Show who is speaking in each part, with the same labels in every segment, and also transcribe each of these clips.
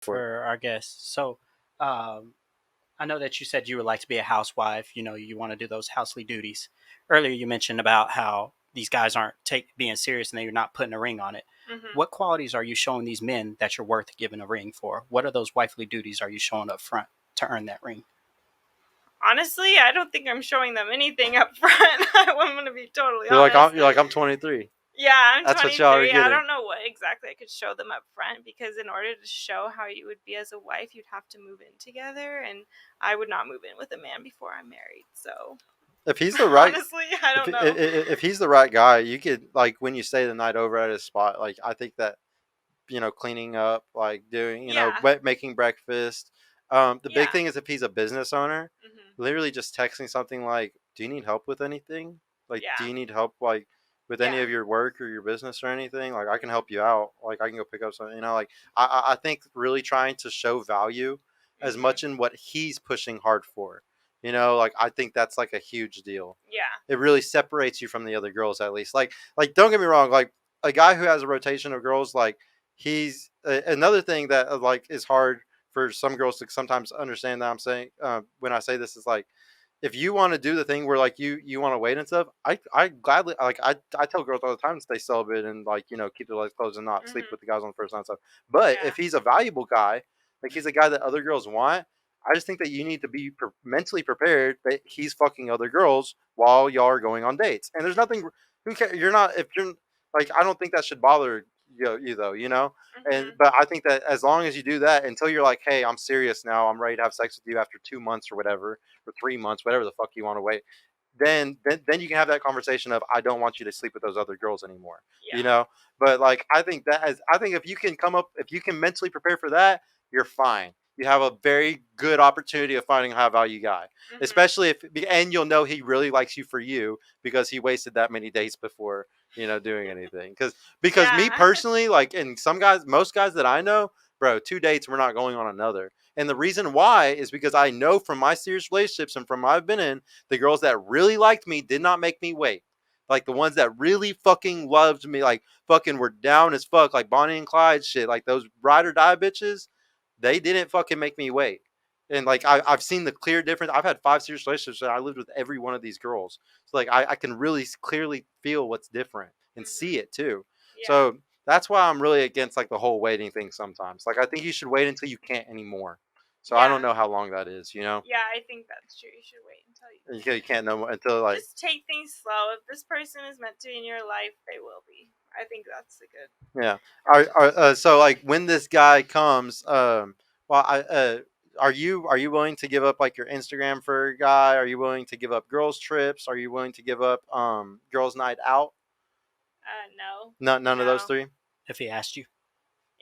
Speaker 1: for our guests. So, I know that you said you would like to be a housewife. You know, you want to do those housely duties. Earlier, you mentioned about how these guys aren't being serious and they're not putting a ring on it. What qualities are you showing these men that you're worth giving a ring for? What are those wifely duties are you showing up front to earn that ring?
Speaker 2: Honestly, I don't think I'm showing them anything up front. I'm going to be totally
Speaker 3: honest.
Speaker 2: honest.
Speaker 3: You're like, I'm 23.
Speaker 2: Yeah, I'm
Speaker 3: That's
Speaker 2: 23.
Speaker 3: what y'all are
Speaker 2: I
Speaker 3: getting.
Speaker 2: don't know what exactly I could show them up front, because in order to show how you would be as a wife, you'd have to move in together, and I would not move in with a man before I'm married. So
Speaker 3: If he's the right,
Speaker 2: honestly, I don't know.
Speaker 3: if he's the right guy, you could, like, when you stay the night over at his spot, like, I think that, cleaning up, like doing,
Speaker 2: Yeah.
Speaker 3: making breakfast. The big
Speaker 2: Yeah.
Speaker 3: thing is if he's a business owner,
Speaker 2: Mhm.
Speaker 3: literally just texting something like, "Do you need help with anything? Like, do
Speaker 2: Yeah.
Speaker 3: you need help like with any
Speaker 2: Yeah.
Speaker 3: of your work or your business or anything? Like, I can help
Speaker 2: Mhm.
Speaker 3: you out. Like, I can go pick up something. Like, I think really trying to show value as
Speaker 2: Mhm.
Speaker 3: much in what he's pushing hard for. Like, I think that's like a huge deal.
Speaker 2: Yeah.
Speaker 3: It really separates you from the other girls, at least. Like don't get me wrong, like a guy who has a rotation of girls, like he's another thing that like is hard for some girls to sometimes understand that I'm saying when I say this is like, if you want to do the thing where like you want to wait and stuff, I gladly, like, I tell girls all the time to stay celibate and, like, keep their legs closed and not sleep
Speaker 2: Mhm.
Speaker 3: with the guys on the first night and stuff. But
Speaker 2: Yeah.
Speaker 3: if he's a valuable guy, like he's a guy that other girls want, I just think that you need to be mentally prepared that he's fucking other girls while y'all are going on dates. And there's nothing. Who cares? You're not. If you're like, I don't think that should bother you though. And
Speaker 2: Mhm.
Speaker 3: but I think that as long as you do that until you're like, hey, I'm serious now. I'm ready to have sex with you after 2 months or whatever, or 3 months, whatever the fuck you want to wait. Then you can have that conversation of, I don't want you to sleep with those other girls anymore. You
Speaker 2: Yeah.
Speaker 3: know. But like, I think if you can if you can mentally prepare for that, you're fine. You have a very good opportunity of finding a high value guy,
Speaker 2: Mhm.
Speaker 3: especially if, and you'll know he really likes you for you because he wasted that many dates before doing anything. Because me
Speaker 2: Yeah.
Speaker 3: personally, like, and most guys that I know, bro, 2 dates, we're not going on another. And the reason why is because I know from my serious relationships and from I've been in, the girls that really liked me did not make me wait. Like the ones that really fucking loved me, like fucking were down as fuck, like Bonnie and Clyde shit, like those ride or die bitches, they didn't fucking make me wait. And like I've seen the clear difference. I've had 5 serious relationships and I lived with every one of these girls. So like I can really clearly feel what's different and see
Speaker 2: Mhm.
Speaker 3: it too.
Speaker 2: Yeah.
Speaker 3: So that's why I'm really against like the whole waiting thing sometimes. Like I think you should wait until you can't anymore. So I don't
Speaker 2: Yeah.
Speaker 3: know how long that is.
Speaker 2: Yeah, I think that's true. You should wait until you
Speaker 3: You can't know until like,
Speaker 2: just take things slow. If this person is meant to be in your life, they will be. I think that's a good
Speaker 3: yeah.
Speaker 2: perspective.
Speaker 3: So like when this guy comes, well, are you willing to give up like your Instagram for a guy? Are you willing to give up girls trips? Are you willing to give up girls night out?
Speaker 2: No.
Speaker 3: None of those
Speaker 2: No.
Speaker 3: three.
Speaker 1: If he asked you,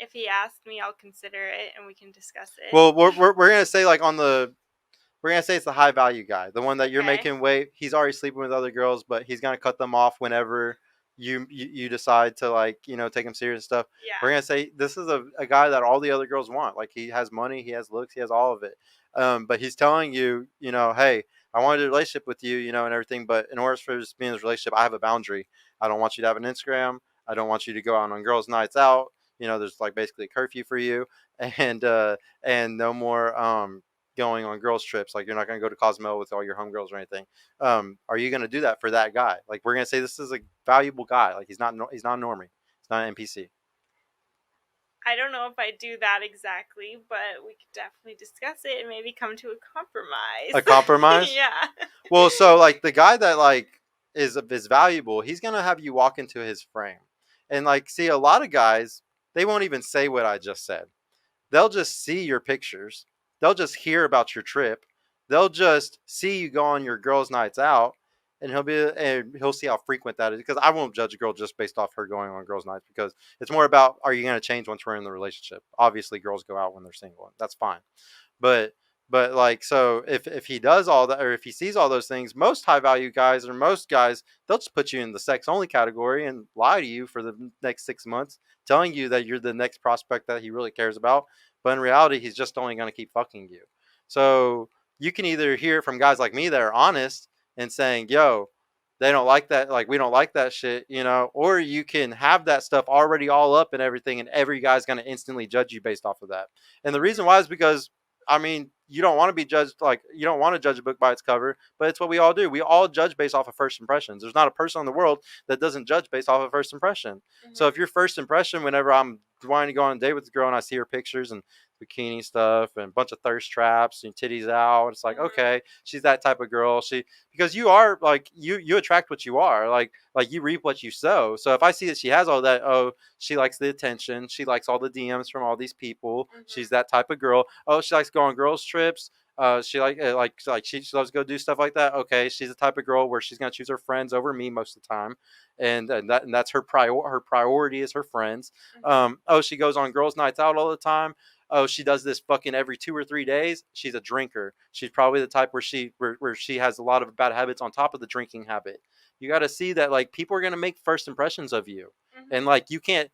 Speaker 2: If he asked me, I'll consider it and we can discuss it.
Speaker 3: Well, we're gonna say like we're gonna say it's the high value guy, the one that you're
Speaker 2: Okay.
Speaker 3: making wait. He's already sleeping with other girls, but he's gonna cut them off whenever you decide to, like, take him serious and stuff. We're
Speaker 2: Yeah.
Speaker 3: gonna say this is a guy that all the other girls want. Like he has money, he has looks, he has all of it. But he's telling you, hey, I wanted a relationship with you, and everything. But in order for us to be in this relationship, I have a boundary. I don't want you to have an Instagram. I don't want you to go out on girls' nights out. There's like basically a curfew for you, and no more going on girls trips. Like you're not going to go to Cozumel with all your homegirls or anything. Are you going to do that for that guy? Like we're going to say this is a valuable guy. Like he's not a normie. He's not an NPC.
Speaker 2: I don't know if I do that exactly, but we could definitely discuss it and maybe come to a
Speaker 3: A
Speaker 2: compromise.
Speaker 3: compromise.
Speaker 2: Yeah.
Speaker 3: Well, so like the guy that like is valuable, he's going to have you walk into his frame, and like see a lot of guys, they won't even say what I just said. They'll just see your pictures. They'll just hear about your trip. They'll just see you go on your girls' nights out, and he'll see how frequent that is. Because I won't judge a girl just based off her going on girls' nights, because it's more about, are you going to change once we're in the relationship? Obviously, girls go out when they're single. That's fine. But like, so if he does all that, or if he sees all those things, most high value guys, or most guys, they'll just put you in the sex only category and lie to you for the next 6 months, telling you that you're the next prospect that he really cares about. But in reality, he's just only going to keep fucking you. So you can either hear from guys like me that are honest and saying, yo, they don't like that, like we don't like that shit, you know, or you can have that stuff already all up and everything, and every guy's going to instantly judge you based off of that. And the reason why is because, I mean, you don't want to be judged, like you don't want to judge a book by its cover, but it's what we all do. We all judge based off of first impressions. There's not a person in the world that doesn't judge based off of first impression. So if your first impression, whenever I'm wanting to go on a date with a girl and I see her pictures and bikini stuff and a bunch of thirst traps and titties out, it's like, okay, she's that type of girl. She, because you are like, you attract what you are, like you reap what you sow. So if I see that she has all that, oh, she likes the attention, she likes all the DMs from all these people, she's that type of girl. Oh, she likes to go on girls trips. She like she loves to go do stuff like that. Okay, she's the type of girl where she's gonna choose her friends over me most of the time, and that's her priority is her friends. Oh, she goes on girls' nights out all the time. Oh, she does this fucking every 2 or 3 days. She's a drinker. She's probably the type where she has a lot of bad habits on top of the drinking habit. You got to see that like people are gonna make first impressions of you, and like you can't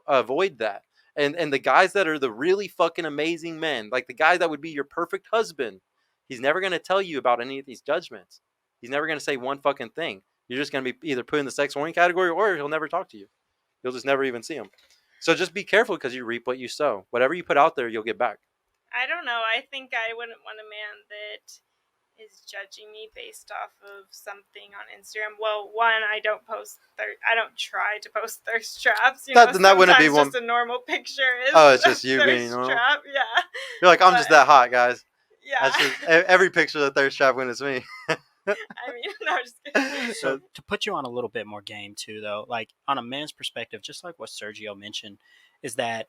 Speaker 3: avoid that. And the guys that are the really fucking amazing men, like the guy that would be your perfect husband, he's never gonna tell you about any of these judgments. He's never gonna say one fucking thing. You're just gonna be either put in the sex oriented category, or he'll never talk to you. You'll just never even see him. So just be careful, because you reap what you sow. Whatever you put out there, you'll get back.
Speaker 2: I don't know. I think I wouldn't want a man that is judging me based off of something on Instagram. Well, one, I don't I don't try to post thirst traps.
Speaker 3: That wouldn't be
Speaker 2: just a normal picture is
Speaker 3: Oh, it's just you being
Speaker 2: thirst
Speaker 3: normal.
Speaker 2: trap. Yeah.
Speaker 3: You're like, I'm just that hot, guys.
Speaker 2: Yeah.
Speaker 3: That's just, every picture of the thirst trap when it's me.
Speaker 2: I mean, no, I'm just kidding.
Speaker 1: So to put you on a little bit more game too, though, like on a man's perspective, just like what Sergio mentioned, is that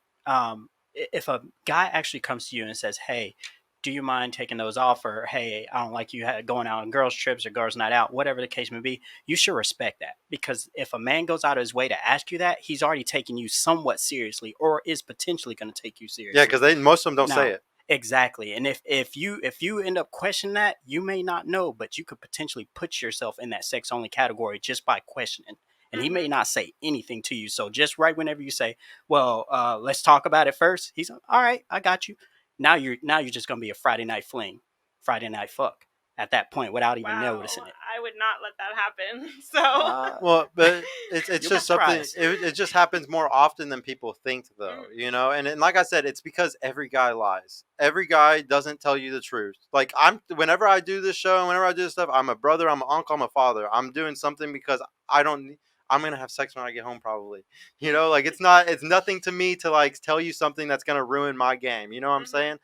Speaker 1: if a guy actually comes to you and says, "Hey, do you mind taking those off?" or "Hey, I don't like you going out on girls' trips or girls' night out," whatever the case may be, you should respect that, because if a man goes out of his way to ask you that, he's already taking you somewhat seriously, or is potentially going to take you seriously.
Speaker 3: Yeah, because most of them don't
Speaker 1: Now,
Speaker 3: say it.
Speaker 1: exactly. And if you end up questioning that, you may not know, but you could potentially put yourself in that sex only category just by questioning. And he may not say anything to you. So just right whenever you say, "Well, let's talk about it first," he's like, "All right, I got you." Now you're just gonna be a Friday night fling, Friday night fuck at that point without even noticing it.
Speaker 2: I would not let that happen. So
Speaker 3: Well, but it's just something.
Speaker 1: surprised.
Speaker 3: It just happens more often than people think, though. You know, and like I said, it's because every guy lies. Every guy doesn't tell you the truth. Like whenever I do this show and whenever I do this stuff, I'm a brother, I'm an uncle, I'm a father. I'm doing something because I don't. I'm gonna have sex when I get home, probably. You know, like it's nothing to me to like tell you something that's gonna ruin my game. You know what I'm saying?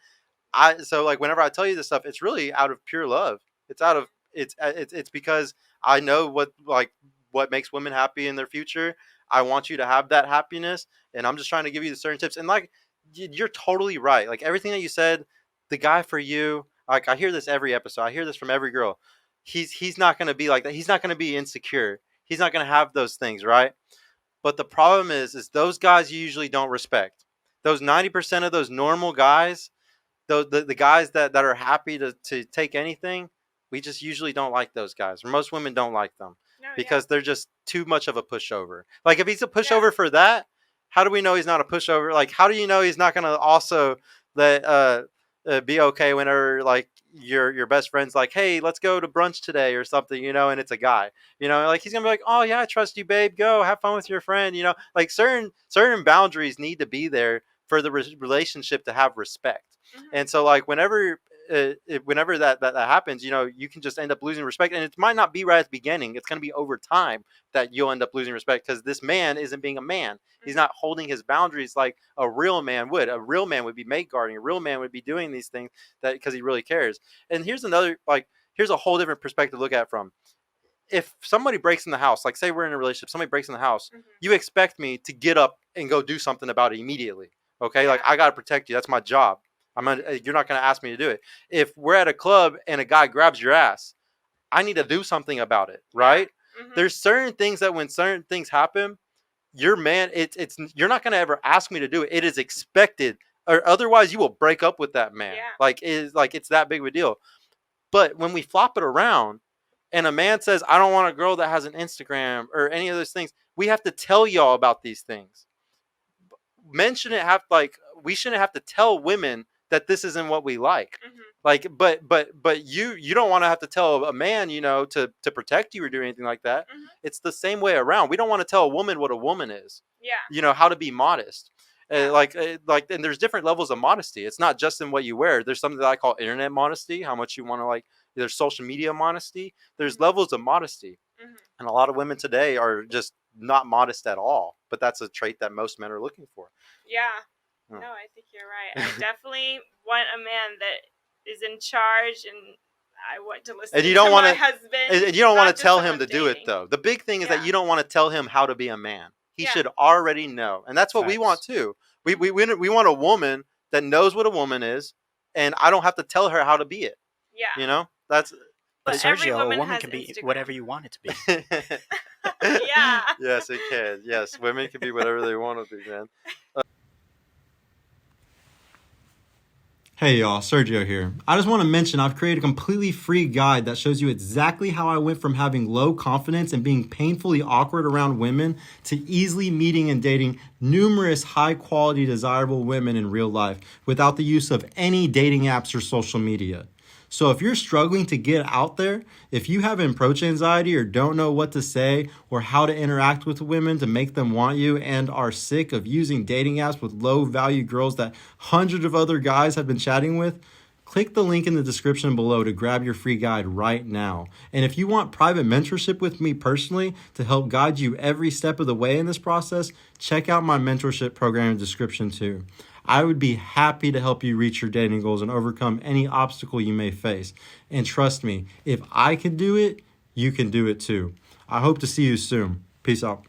Speaker 3: So like whenever I tell you this stuff, it's really out of pure love. It's out of it's because I know what makes women happy in their future. I want you to have that happiness, and I'm just trying to give you the certain tips. And like you're totally right. Like everything that you said, the guy for you. Like I hear this every episode. I hear this from every girl. He's not gonna be like that. He's not gonna be insecure. He's not gonna have those things, right? But the problem is those guys you usually don't respect. Those 90% of those normal guys, the guys that are happy to take anything, we just usually don't like those guys. Or most women don't like them because they're just too much of a pushover. Like if he's a pushover for that, how do we know he's not a pushover? Like how do you know he's not going to also be okay whenever like your best friend's like, "Hey, let's go to brunch today," or something, you know, and it's a guy, you know, like he's gonna be like, "Oh yeah, I trust you, babe. Go have fun with your friend," you know, like certain boundaries need to be there for the relationship to have respect. And so like whenever that happens, you know, you can just end up losing respect, and it might not be right at the beginning. It's going to be over time that you'll end up losing respect, because this man isn't being a man. He's not holding his boundaries like a real man would. A real man would be mate guarding. A real man would be doing these things that because he really cares. And here's a whole different perspective to look at it from. If somebody breaks in the house, like say we're in a relationship, somebody breaks in the house, you expect me to get up and go do something about it immediately. Okay, like I got to protect you. That's my job. You're not going to ask me to do it. If we're at a club and a guy grabs your ass, I need to do something about it, right? There's certain things that when certain things happen, you're not going to ever ask me to do it. It is expected, or otherwise you will break up with that man. Like it's that big of a deal. But when we flop it around and a man says, "I don't want a girl that has an Instagram," or any of those things, we have to tell y'all about these things. Men shouldn't have we shouldn't have to tell women that this isn't what we like.
Speaker 2: Mm-hmm.
Speaker 3: Like, but you don't want to have to tell a man, to protect you or do anything like that.
Speaker 2: Mm-hmm.
Speaker 3: It's the same way around. We don't want to tell a woman what a woman is.
Speaker 2: Yeah.
Speaker 3: How to be modest.
Speaker 2: Yeah.
Speaker 3: And there's different levels of modesty. It's not just in what you wear. There's something that I call internet modesty, how much you want to there's social media modesty. There's
Speaker 2: Mm-hmm.
Speaker 3: levels of modesty.
Speaker 2: Mm-hmm.
Speaker 3: And a lot of women today are just not modest at all. But that's a trait that most men are looking for.
Speaker 2: Yeah.
Speaker 3: Hmm.
Speaker 2: No, I think you're right. I definitely want a man that is in charge, and I want to listen
Speaker 3: And you don't
Speaker 2: to
Speaker 3: want
Speaker 2: my
Speaker 3: to,
Speaker 2: husband.
Speaker 3: and you don't
Speaker 2: not
Speaker 3: want to
Speaker 2: just
Speaker 3: tell
Speaker 2: when
Speaker 3: him
Speaker 2: I'm
Speaker 3: to do it
Speaker 2: dating.
Speaker 3: though. The big thing is
Speaker 2: Yeah.
Speaker 3: that you don't want to tell him how to be a man. He
Speaker 2: Yeah.
Speaker 3: should already know, and that's what we
Speaker 1: Facts.
Speaker 3: want too. We want a woman that knows what a woman is, and I don't have to tell her how to be it.
Speaker 2: Yeah.
Speaker 3: That's.
Speaker 1: But
Speaker 2: every
Speaker 1: Sergio, a
Speaker 2: woman
Speaker 1: woman
Speaker 2: has
Speaker 1: can be
Speaker 2: Instagram.
Speaker 1: whatever you want it to be.
Speaker 2: Yeah.
Speaker 3: Yes, it can. Yes, women can be whatever they want to be, man.
Speaker 4: Hey y'all, Sergio here. I just want to mention I've created a completely free guide that shows you exactly how I went from having low confidence and being painfully awkward around women to easily meeting and dating numerous high quality desirable women in real life without the use of any dating apps or social media. So if you're struggling to get out there, if you have approach anxiety or don't know what to say or how to interact with women to make them want you and are sick of using dating apps with low value girls that hundreds of other guys have been chatting with, click the link in the description below to grab your free guide right now. And if you want private mentorship with me personally to help guide you every step of the way in this process, check out my mentorship program in the description too. I would be happy to help you reach your dating goals and overcome any obstacle you may face. And trust me, if I can do it, you can do it too. I hope to see you soon. Peace out.